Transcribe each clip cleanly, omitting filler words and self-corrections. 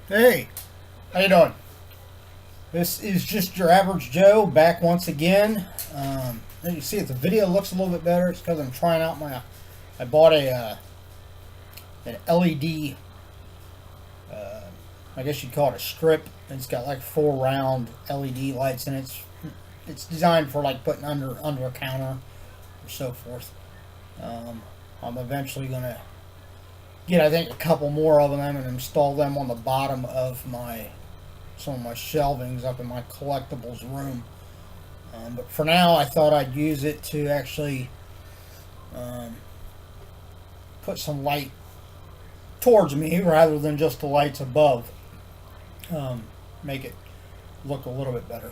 Hey, how you doing? This is just your average Joe back once again. As you see, if the video looks a little bit better, it's because I'm trying out my. I bought an LED. I guess you'd call it a strip. It's got like 4 round LED lights, and it's designed for like putting under a counter or so forth. I'm eventually gonna get, I think, a couple more of them and install them on the bottom of some of my shelvings up in my collectibles room. But for now, I thought I'd use it to actually um, put some light towards me rather than just the lights above. Make it look a little bit better.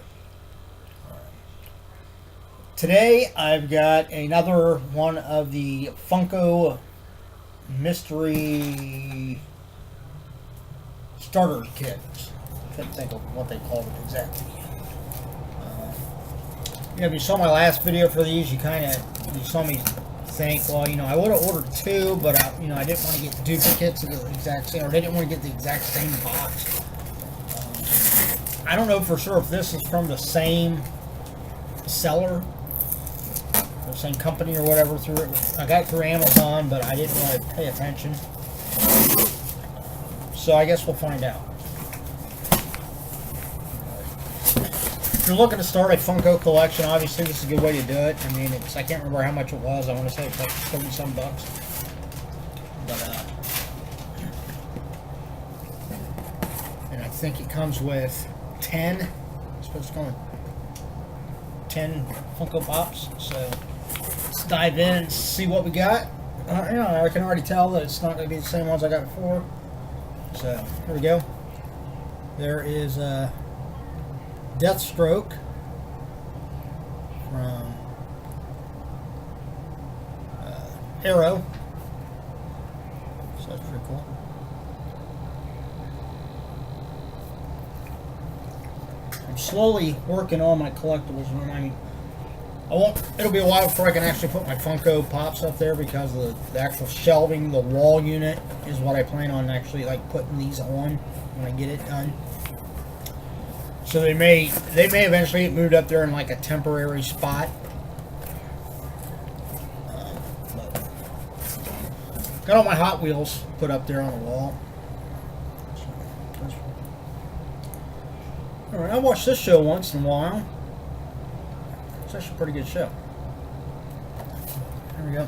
Today, I've got another one of the Funko Mystery Starter kits. I couldn't think of what they called it exactly. If you saw my last video for these, you saw me think, well, I would have ordered two, but I didn't want to get duplicates of the exact same, or they didn't want to get the exact same box. I don't know for sure if this is from the same seller, the same company or whatever. I got it through Amazon, but I didn't really pay attention. So I guess we'll find out. If you're looking to start a Funko collection, obviously this is a good way to do it. I mean, I can't remember how much it was. I want to say it's like 30 some bucks. But and I think it comes with 10. I suppose it's going 10 Funko Pops. So let's dive in and see what we got. I can already tell that it's not going to be the same ones I got before. So here we go. There is Deathstroke from Arrow. So that's pretty cool. I'm slowly working on my collectibles room. It'll be a while before I can actually put my Funko Pops up there because the actual shelving, the wall unit, is what I plan on actually like putting these on when I get it done. So they may eventually get moved up there in like a temporary spot. Got all my Hot Wheels put up there on the wall. Alright, I watch this show once in a while. It's actually a pretty good show. There we go.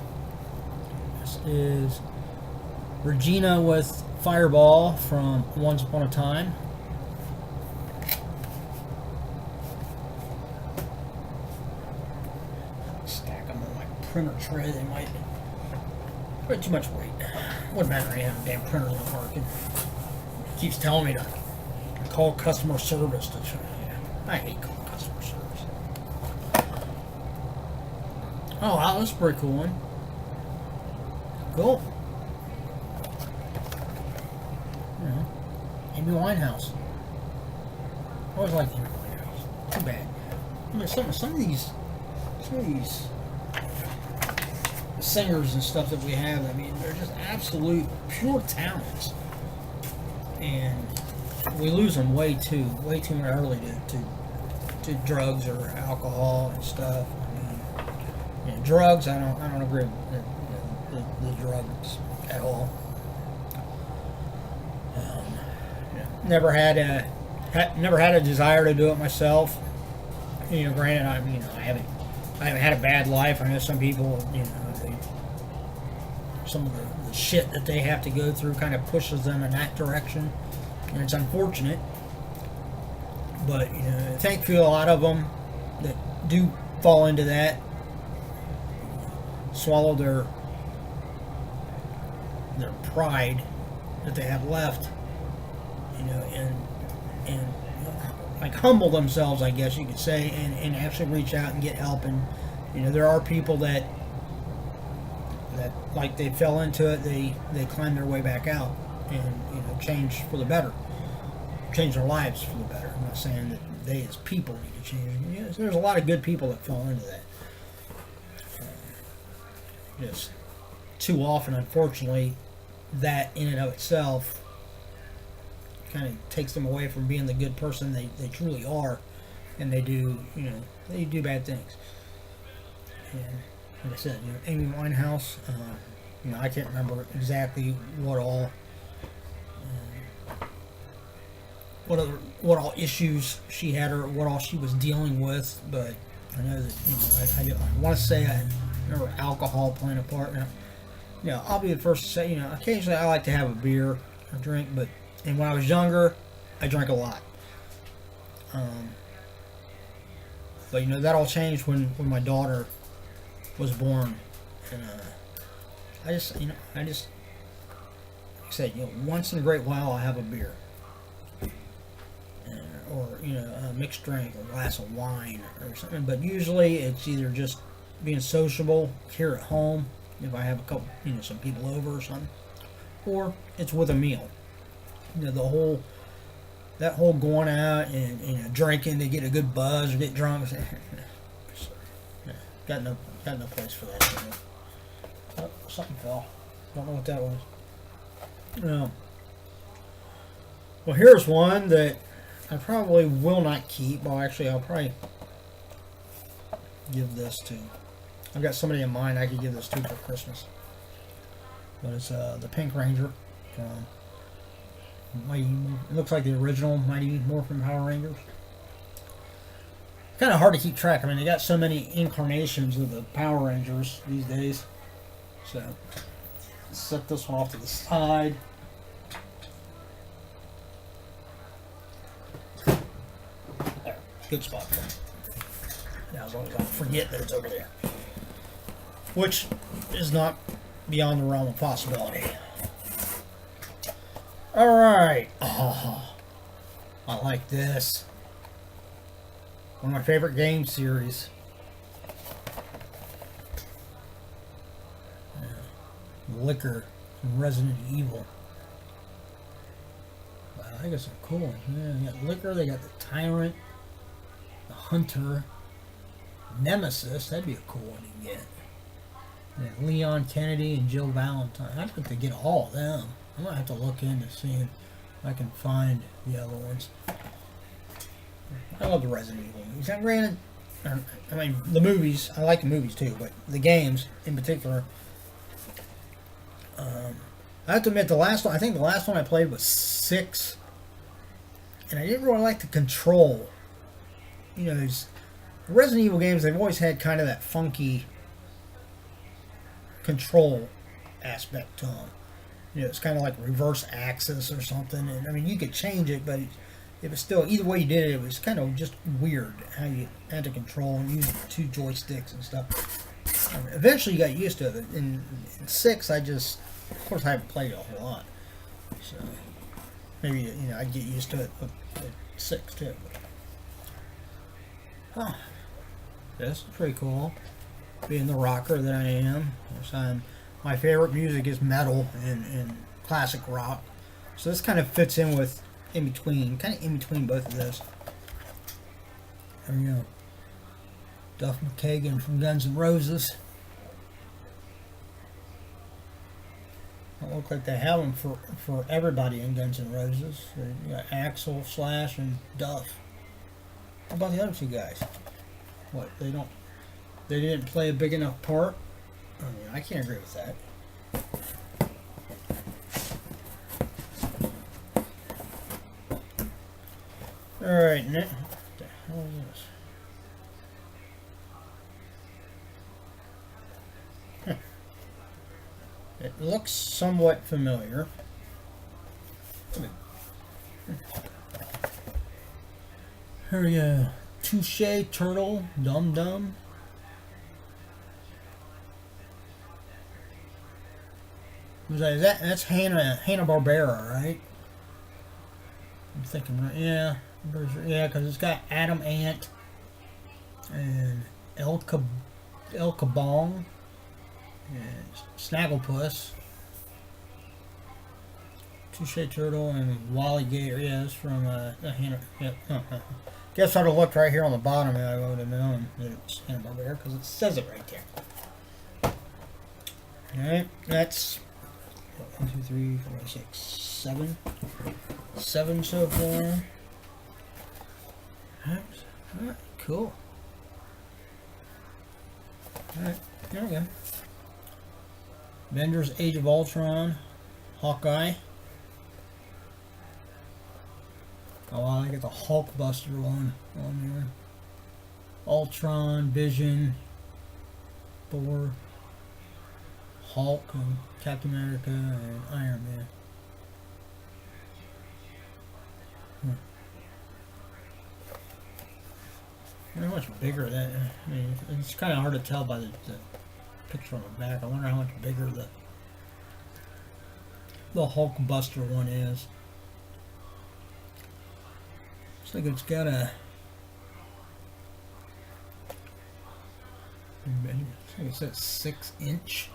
This is Regina with Fireball from Once Upon a Time. Stack them on my printer tray. They might put too much weight. Wouldn't matter. I have a damn printer's not working. It keeps telling me to call customer service to try. I hate calling customer service. Oh, wow, that's a pretty cool one. Cool. Amy Winehouse. I always liked Amy Winehouse. Too bad. I mean, some of these singers and stuff that we have, I mean, they're just absolute pure talents, and we lose them way too early to drugs or alcohol and stuff. I mean, drugs, I don't agree with the drugs at all. Never had a desire to do it myself. Granted, I haven't had a bad life. I know some people, some of the shit that they have to go through kind of pushes them in that direction, and it's unfortunate. But thankfully, a lot of them that do fall into that swallow their pride that they have left, and like humble themselves, I guess you could say, and actually reach out and get help. And there are people that like they fell into it, they climb their way back out and change for the better, change their lives for the better. I'm not saying that they as people need to change. There's a lot of good people that fall into that. Just too often, unfortunately, that in and of itself kind of takes them away from being the good person they truly are, and they do, they do bad things. And like I said, Amy Winehouse, I can't remember exactly what all what all issues she had or what all she was dealing with, but I know that I want to say I remember alcohol playing a part. Now, I'll be the first to say, occasionally I like to have a beer, a drink, and when I was younger, I drank a lot. But that all changed when my daughter was born, and I just like I said, once in a great while I'll have a beer, or a mixed drink, or a glass of wine or something. But usually it's either just being sociable here at home, if I have a couple, some people over or something, or it's with a meal. That whole going out and drinking to get a good buzz or get drunk. Got no place for that anymore. Oh, something fell. Don't know what that was. Well, here's one that I probably will not keep. Well, actually, I'll probably give this to. I've got somebody in mind I could give this to for Christmas. But it's the Pink Ranger from Mighty. It looks like the original Mighty Morphin Power Rangers. Kind of hard to keep track. I mean, they got so many incarnations of the Power Rangers these days. So, set this one off to the side. There, good spot for it. Now, as long as I don't forget that it's over there, which is not beyond the realm of possibility. All right. Oh, I like this. One of my favorite game series. Liquor from Resident Evil. Wow, I got some cool ones. Yeah, they got Liquor, they got the Tyrant, the Hunter, Nemesis. That'd be a cool one to get. And Leon Kennedy and Jill Valentine. I'd like to get all of them. I might have to look into seeing if I can find the other ones. I love the Resident Evil movies. Now, granted, I mean, the movies, I like the movies too, but the games in particular, I have to admit, I think the last one I played was 6, and I didn't really like the control. These Resident Evil games, they've always had kind of that funky control aspect to them. It's kind of like reverse axis or something, and I mean, you could change it, but it was still, either way you did it, it was kind of just weird how you had to control and use 2 joysticks and stuff. Eventually you got used to it. In 6, of course I haven't played it a whole lot, so maybe I'd get used to it at 6 too. Huh. This is pretty cool. Being the rocker that I am, my favorite music is metal and classic rock, so this kind of fits in with in between both of those. There we go. Duff McKagan from Guns N' Roses. Don't look like they have them for everybody in Guns N' Roses. You got Axl, Slash, and Duff. How about the other 2 guys? What, they didn't play a big enough part? I mean, I can't agree with that. Alright, what the hell is this? It looks somewhat familiar. Here we go. Touche Turtle Dum Dum. That's Hanna-Barbera, right? I'm thinking, right? Yeah. Yeah, because it's got Adam Ant and El Kabong and Snagglepuss, Touche Turtle, and Wally Gator. Yeah, that's from the Hanna. Yeah, guess I'd have looked right here on the bottom, and I would have known that it was Hanna-Barbera because it says it right there. Alright, that's 1, 2, 3, 4, 6, 7. 7 so far. Alright, cool. Alright, there we go. Avengers Age of Ultron, Hawkeye. Oh, wow, I got the Hulkbuster one on here. Ultron, Vision, Thor, Hulk, and Captain America, and Iron Man. How much bigger that? I mean, it's kind of hard to tell by the picture on the back. I wonder how much bigger the Hulkbuster one is. Looks like it's got a. I think it says 6-inch.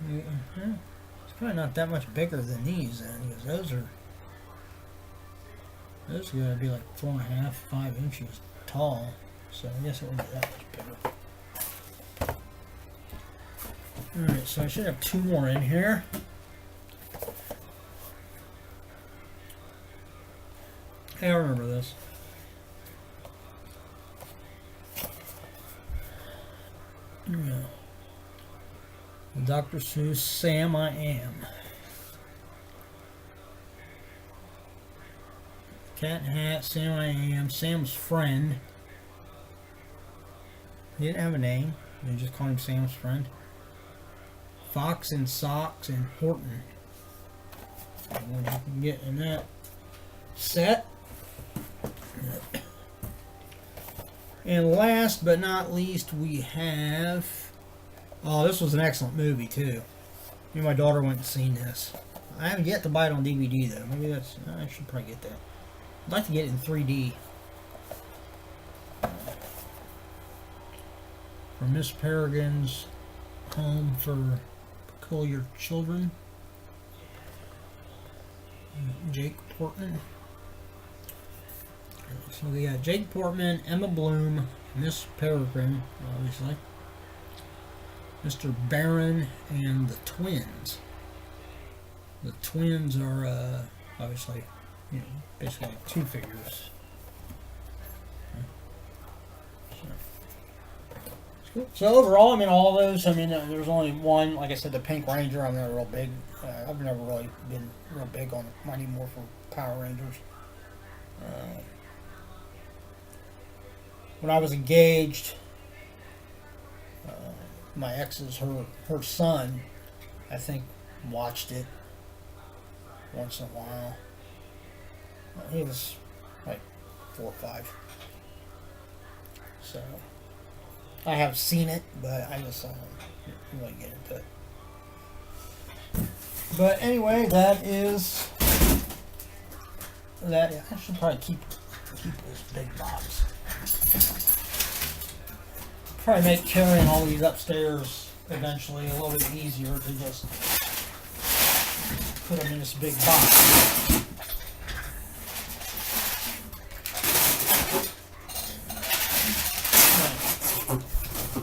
It's probably not that much bigger than these then, because those are going to be like 4.5, 5 inches tall. So I guess it won't be that much bigger. Alright, so I should have 2 more in here. Hey, I remember this. Yeah. Dr. Seuss, Sam I Am. Cat in Hat, Sam I Am, Sam's Friend. He didn't have a name. They just called him Sam's Friend. Fox and Socks and Horton. And what you can get in that set. And last but not least, we have... Oh, this was an excellent movie, too. Me and my daughter went and seen this. I haven't yet to buy it on DVD, though. Maybe that's... I should probably get that. I'd like to get it in 3D. For Miss Peregrine's Home for Peculiar Children. Jake Portman. So we got Jake Portman, Emma Bloom, Miss Peregrine, obviously, Mr. Barron, and the twins. The twins are obviously, you know, basically like 2 figures. So overall, I mean, all those. I mean, there's only one. Like I said, the Pink Ranger. I'm not real big. I've never really been real big on money more for Power Rangers. When I was engaged, my ex's, her son, I think, watched it once in a while. He was like 4 or 5. So, I have seen it, but I just didn't really get into it. But anyway, that is that. I should probably keep this big box. Probably make carrying all these upstairs eventually a little bit easier to just put them in this big box.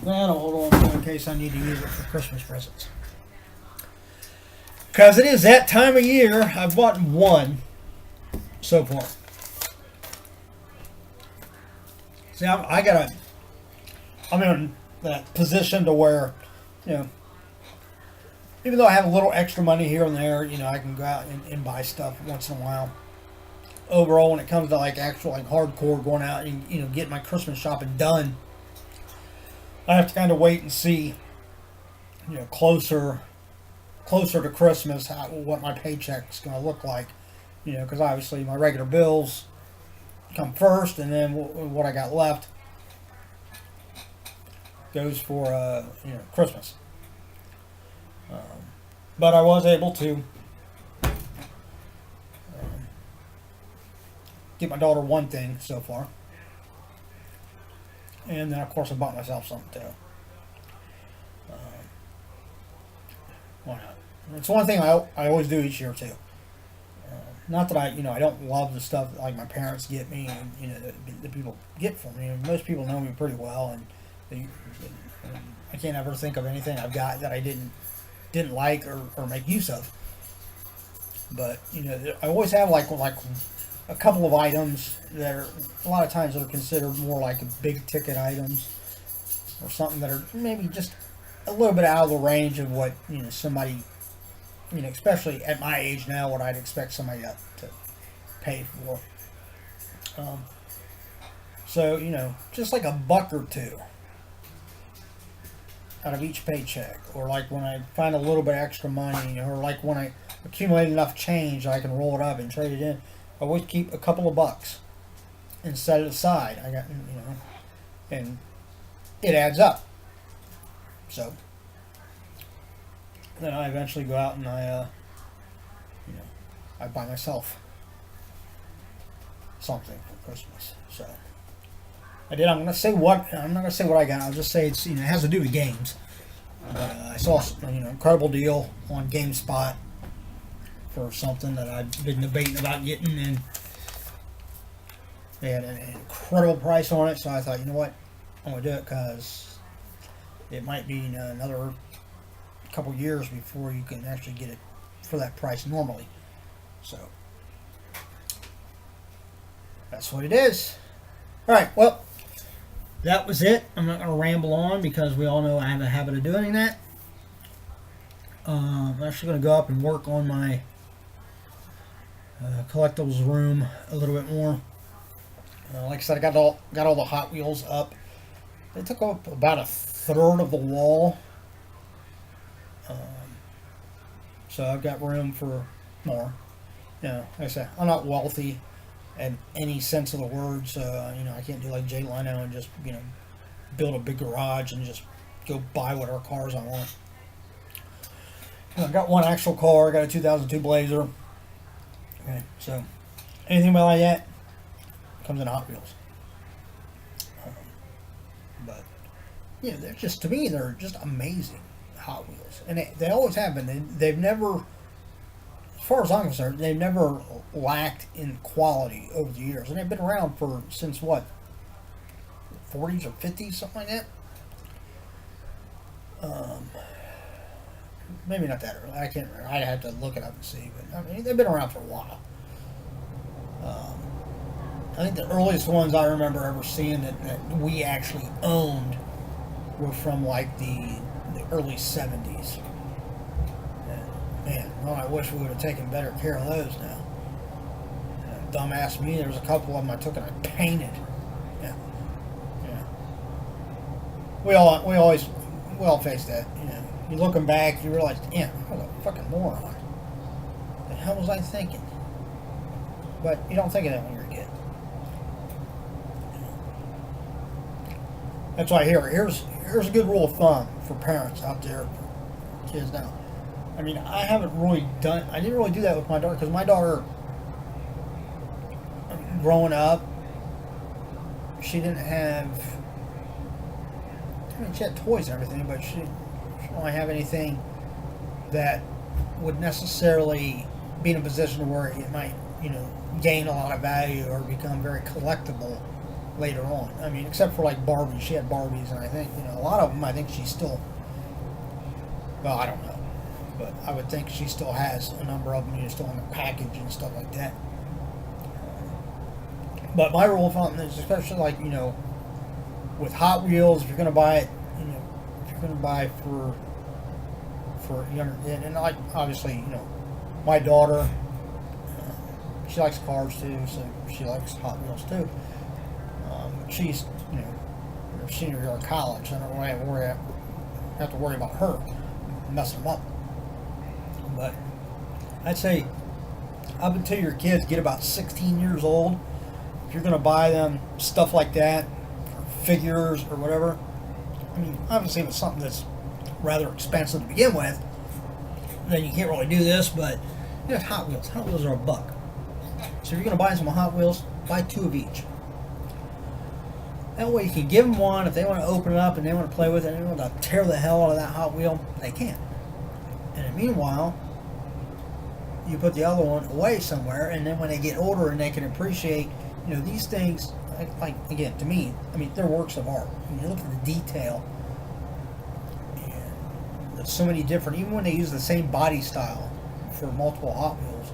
That'll hold on to in case I need to use it for Christmas presents. Because it is that time of year. I've bought 1 so far. See, I'm in that position to where, you know, even though I have a little extra money here and there, you know, I can go out and buy stuff once in a while. Overall, when it comes to like actual like hardcore going out and, you know, getting my Christmas shopping done, I have to kind of wait and see, you know, closer to Christmas what my paycheck's going to look like, you know, because obviously my regular bills come first, and then what I got left goes for you know, Christmas. But I was able to get my daughter 1 thing so far, and then of course I bought myself something too. Why not? It's one thing I always do each year too. Not that I don't love the stuff that, like, my parents get me, and, you know, the people get for me. And most people know me pretty well, and I can't ever think of anything I've got that I didn't like or make use of. But I always have like a couple of items that are a lot of times they're considered more like big ticket items or something that are maybe just a little bit out of the range of what somebody especially at my age now, what I'd expect somebody to pay for. Um, so just like a buck or two out of each paycheck, or like when I find a little bit extra money, or like when I accumulate enough change I can roll it up and trade it in. I always keep a couple of bucks and set it aside. I got and it adds up. So then I eventually go out and I buy myself something for Christmas. So I did. I'm not gonna say what I got. I'll just say it has to do with games. I saw incredible deal on GameSpot for something that I've been debating about getting, and they had an incredible price on it. So I thought, you know what, I'm gonna do it because it might be another couple years before you can actually get it for that price normally. So that's what it is. All right, well, that was it. I'm not going to ramble on because we all know I have a habit of doing that. I'm actually going to go up and work on my collectibles room a little bit more. Like I said, I got all the Hot Wheels up. They took up about a third of the wall. So I've got room for more. Like I said, I'm not wealthy in any sense of the word, so I can't do like Jay Leno and just build a big garage and just go buy whatever cars I want. I've got one actual car. I got a 2002 Blazer. Okay, so anything like that comes in Hot Wheels. But they're just, to me, they're just amazing Hot Wheels, and they always have been. They've never, as far as I'm concerned, they've never lacked in quality over the years, and they've been around since what, 40s or 50s, something like that. Maybe not that early. I can't remember. I'd have to look it up and see, but I mean they've been around for a while. I think the earliest ones I remember ever seeing that we actually owned were from like the early 70s. And, man, well, I wish we would have taken better care of those now. Dumbass me, there's a couple of them I took and I painted. Yeah. We all face that. You looking back, you realize, damn, I was a fucking moron. What the hell was I thinking? But you don't think of that when you're a kid. That's why here's a good rule of thumb for parents out there, for kids now. I mean, I didn't really do that with my daughter, because my daughter, growing up, she didn't have, she had toys and everything, but she didn't really have anything that would necessarily be in a position where it might, gain a lot of value or become very collectible later on. I mean, except for like Barbies. She had Barbies, and I think, a lot of them, I think she still, well, I don't know, but I would think she still has a number of them, still in the package and stuff like that. But my rule of thumb is, especially like, with Hot Wheels, if you're going to buy it, if you're going to buy for younger, and like, obviously, my daughter, she likes cars too, so she likes Hot Wheels too. She's, her senior year of college, so I don't really have to worry about her messing them up. But I'd say up until your kids get about 16 years old, if you're going to buy them stuff like that, or figures or whatever, I mean, obviously if it's something that's rather expensive to begin with, then you can't really do this, but it's Hot Wheels. Hot Wheels are $1. So if you're going to buy some Hot Wheels, buy 2 of each. That way you can give them one. If they want to open it up and they want to play with it and they want to tear the hell out of that Hot Wheel, they can. And meanwhile, you put the other one away somewhere, and then when they get older and they can appreciate, these things, like again, to me, I mean, they're works of art. When you look at the detail, and there's so many different, even when they use the same body style for multiple Hot Wheels,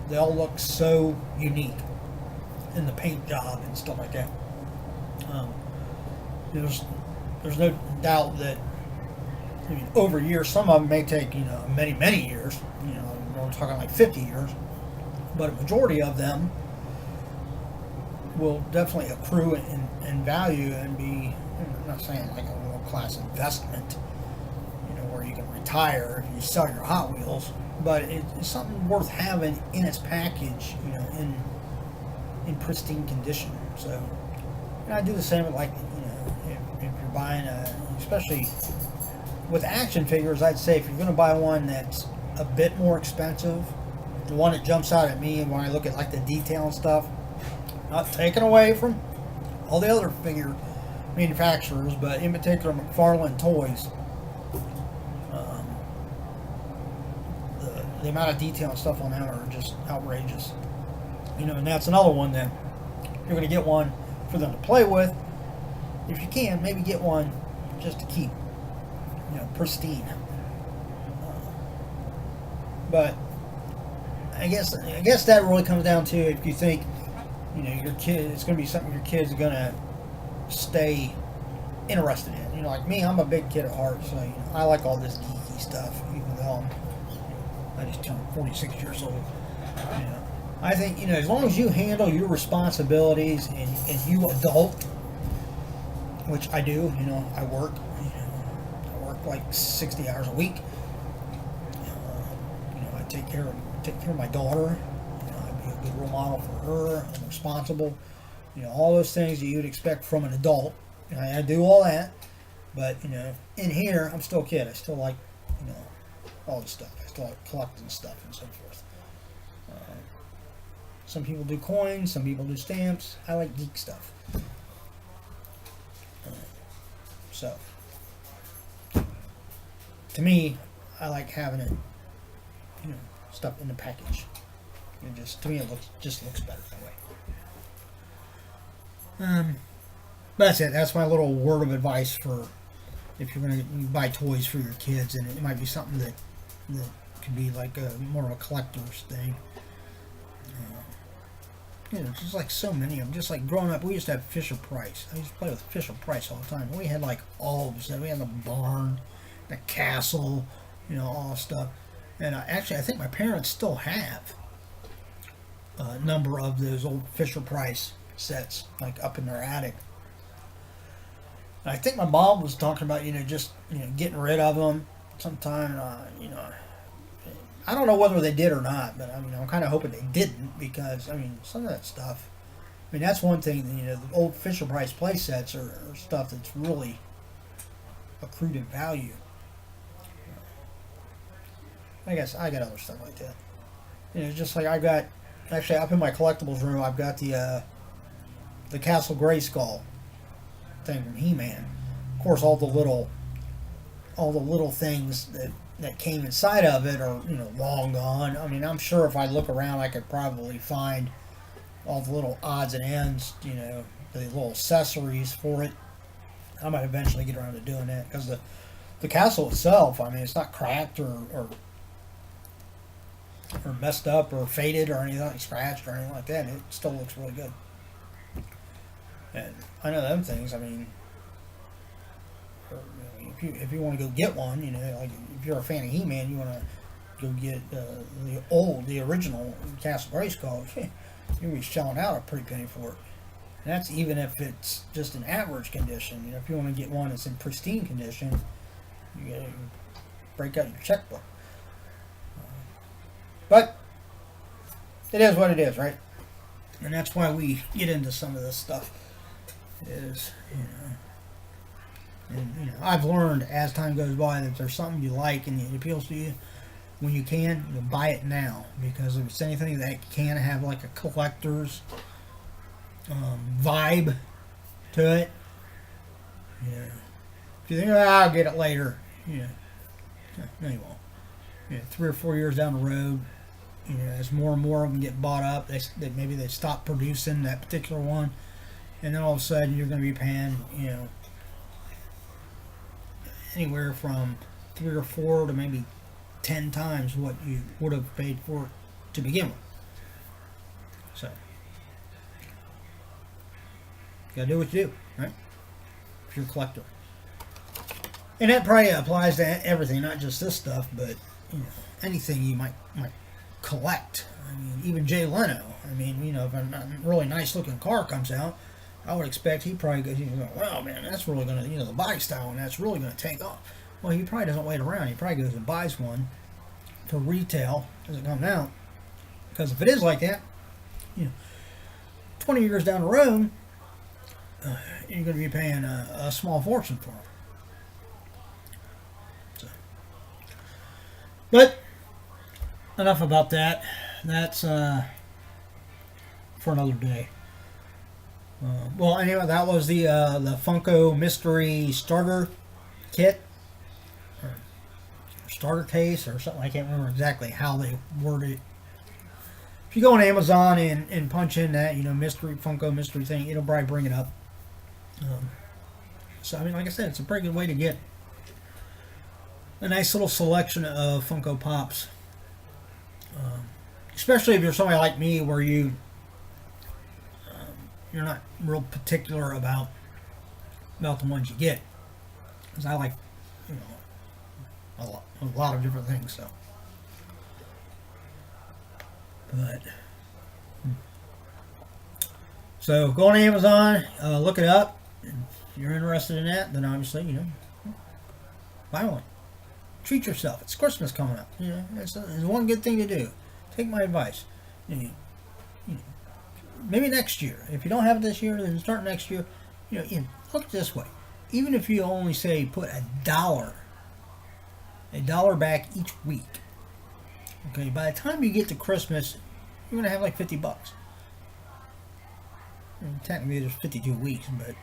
they all look so unique in the paint job and stuff like that. Um, there's no doubt that, I mean, over years, some of them may take, many years. We're talking like 50 years, but a majority of them will definitely accrue in value and be, I'm not saying like a world class investment, where you can retire if you sell your Hot Wheels, but it's something worth having in its package, in pristine condition. So, I do the same with, like, if you're buying especially with action figures, I'd say if you're going to buy one that's a bit more expensive, the one that jumps out at me and when I look at like the detail and stuff, not taken away from all the other figure manufacturers, but in particular McFarlane Toys, the amount of detail and stuff on them are just outrageous. And that's another one that you're going to get one for them to play with. If you can, maybe get one just to keep, pristine. But I guess that really comes down to if you think, your kid, it's going to be something your kids are going to stay interested in. Like me, I'm a big kid at heart, so I like all this geeky stuff, even though I just turned 46 years old. I think, as long as you handle your responsibilities and you adult, which I do, I work, I work like 60 hours a week. I take care of my daughter. I be a good role model for her. I'm responsible. All those things that you'd expect from an adult. I do all that, but in here I'm still a kid. I still like, all this stuff. I still like collecting stuff and so forth. Some people do coins, some people do stamps. I like geek stuff. So, to me, I like having it, stuff in the package. To me, it looks better that way. But that's it. That's my little word of advice for if you're going to buy toys for your kids, and it might be something that could be like more of a collector's thing. Just like so many of them. Just like growing up, we used to have Fisher Price. I used to play with Fisher Price all the time. We had like all of them. We had the barn, the castle, all this stuff. And actually, I think my parents still have a number of those old Fisher Price sets, like up in their attic. And I think my mom was talking about, just getting rid of them sometime. I don't know whether they did or not, but I'm kind of hoping they didn't, because some of that stuff. That's one thing. The old Fisher Price play sets are stuff that's really accrued in value. I guess I got other stuff like that. Just like I got, actually up in my collectibles room, I've got the Castle Grayskull thing from He-Man. Of course, all the little things that came inside of it are, long gone. I'm sure if I look around, I could probably find all the little odds and ends, the little accessories for it. I might eventually get around to doing that, because the castle itself, it's not cracked or messed up or faded or anything, like scratched or anything like that. It still looks really good. And I know them things, if you want to go get one, like if you're a fan of He-Man, you want to go get the original Castle Grayskull, you're going to be shelling out a pretty penny for it. And that's even if it's just in average condition. If you want to get one that's in pristine condition, you got to break out your checkbook. But it is what it is, right? And that's why we get into some of this stuff. And I've learned as time goes by that if there's something you like and it appeals to you, when you can, buy it now, because if it's anything that can have like a collector's vibe to it, if you think, I'll get it later, no, you won't. 3 or 4 years down the road, as more and more of them get bought up, maybe they stop producing that particular one, and then all of a sudden you're going to be paying, anywhere from 3 or 4 to maybe 10 times what you would have paid for it to begin with. So, you gotta do what you do, right? If you're a collector. And that probably applies to everything, not just this stuff, but anything you might collect. I mean, even Jay Leno. I mean, if a really nice looking car comes out, I would expect he probably goes, wow, man, that's really gonna, the body style, and that's really gonna take off. Well, he probably doesn't wait around. He probably goes and buys one for retail as it comes out. Because if it is like that, 20 years down the road, you're going to be paying a small fortune for them. So. But enough about that. That's for another day. Well, anyway, that was the Funko Mystery Starter Kit. Starter case or something. I can't remember exactly how they worded it. If you go on Amazon and punch in that, mystery Funko mystery thing, it'll probably bring it up. So I mean, like I said, it's a pretty good way to get a nice little selection of Funko Pops. Especially if you're somebody like me, where you're not real particular about the ones you get, because I like a lot of different things. So go on Amazon, look it up. If you're interested in that, then obviously buy one. Treat yourself. It's Christmas coming up. It's one good thing to do. Take my advice. Maybe next year. If you don't have it this year, then start next year. Look this way. Even if you only say put $1 back each week. Okay, by the time you get to Christmas, you're going to have like $50. And technically, there's 52 weeks, but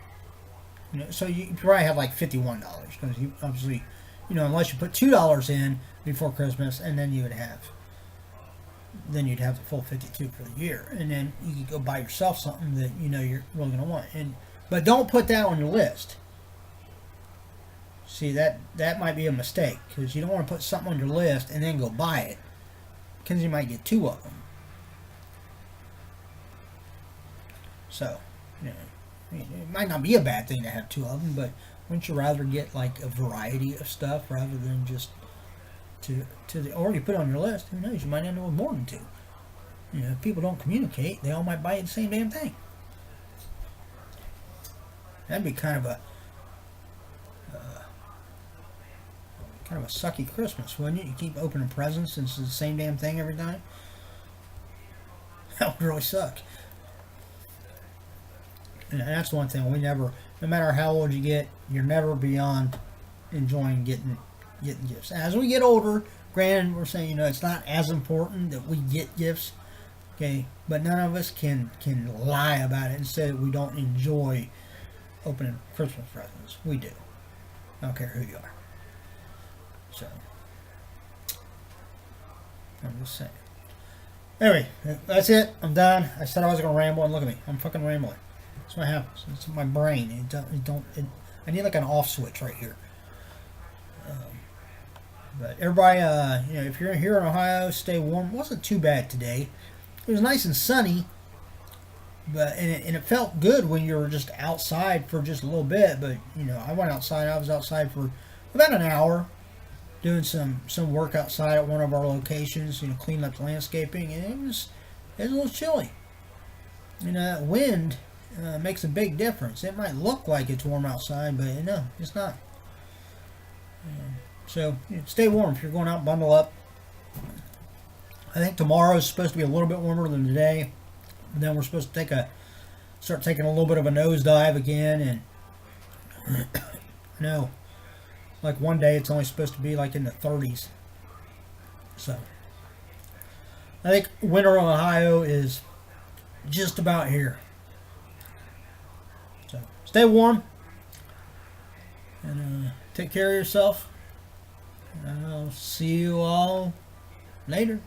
so you probably have like $51 because you obviously, unless you put $2 in before Christmas, and then you'd have the full 52 for the year, and then you could go buy yourself something that you're really going to want. But don't put that on your list. See, that might be a mistake, because you don't want to put something on your list and then go buy it, because you might get 2 of them. So, it might not be a bad thing to have 2 of them, but wouldn't you rather get like a variety of stuff rather than just to already put on your list? Who knows? You might end up with more than 2. If people don't communicate, they all might buy the same damn thing. That'd be kind of a sucky Christmas, wouldn't it? You keep opening presents and it's the same damn thing every time. That would really suck. And that's one thing no matter how old you get, you're never beyond enjoying getting gifts. As we get older, granted, we're saying it's not as important that we get gifts, okay? But none of us can lie about it and say that we don't enjoy opening Christmas presents. We do. I don't care who you are. So, I'm just saying. Anyway, that's it. I'm done. I said I wasn't going to ramble, and look at me. I'm fucking rambling. That's what happens. It's my brain. I need like an off switch right here. But everybody, if you're here in Ohio, stay warm. It wasn't too bad today. It was nice and sunny, and it felt good when you were just outside for just a little bit. But I went outside. I was outside for about an hour, doing some work outside at one of our locations. Cleaning up the landscaping, and it was a little chilly. That wind makes a big difference. It might look like it's warm outside, but no, it's not. So stay warm if you're going out. Bundle up. I think tomorrow is supposed to be a little bit warmer than today. And then we're supposed to start taking a little bit of a nosedive again. And no, like one day it's only supposed to be like in the 30s. So I think winter in Ohio is just about here. So stay warm and take care of yourself. I'll see you all later.